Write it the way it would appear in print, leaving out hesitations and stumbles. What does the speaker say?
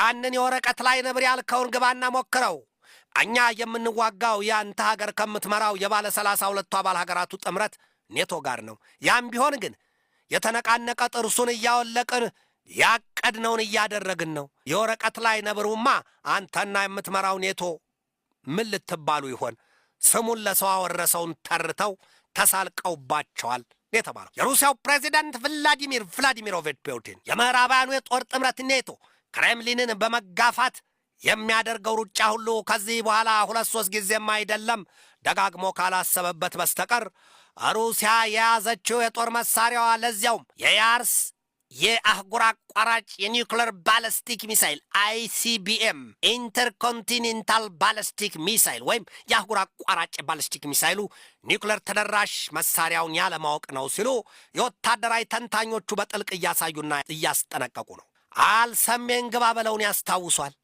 ያንን የወረቀት ላይ ነብር ያልከውን ግባና ሞክረው። እኛ የምንዋጋው ያንተ ሀገር ከምትመራው የባለ 32ቱ አባል ሀገራቱ ጥምረት ኔቶ ጋር ነው። ያም ቢሆን ግን የተነቃነቀ ጥርሱን እያወለቅን ያቀድነውን እያደረግን ነው። የወረቀት ላይ ነብሩማ አንተና የምትመራው ኔቶ ምን ልትባሉ ይሆን? ስሙን ለሰው አወረሰውን ተርተው ተሳልቀውባቸዋል የተባለው የሩሲያው ፕሬዚዳንት ቭላዲሚር ቭላዲሚሮቪች ፑቲን የምዕራባውያኑ የጦር ጥምረት ኔቶ ክሬምሊንን በመጋፋት የሚያደርገው ሩጫ ሁሉ ከዚህ በኋላ 2-3 ጊዜም አይደለም ደጋግሞ ካላሰበበት በስተቀር ሩሲያ የያዘችው የጦር መሳሪያዋ ለዚያውም የያርስ የአህጉር አቋራጭ የኒውክሌር ባለስቲክ ሚሳይል ICBM ኢንተርኮንቲኔንታል ባለስቲክ ሚሳይል ወይም የአህጉር አቋራጭ ባለስቲክ ሚሳይሉ ኒውክሌር ተደራሽ መሳሪያውን ያለማወቅ ነው ሲሉ የወታደራዊ ተንታኞቹ በጥልቅ እያሳዩና እያስጠነቀቁ ነው። አልሰሜን ግባ በለውን ያስታውሷል።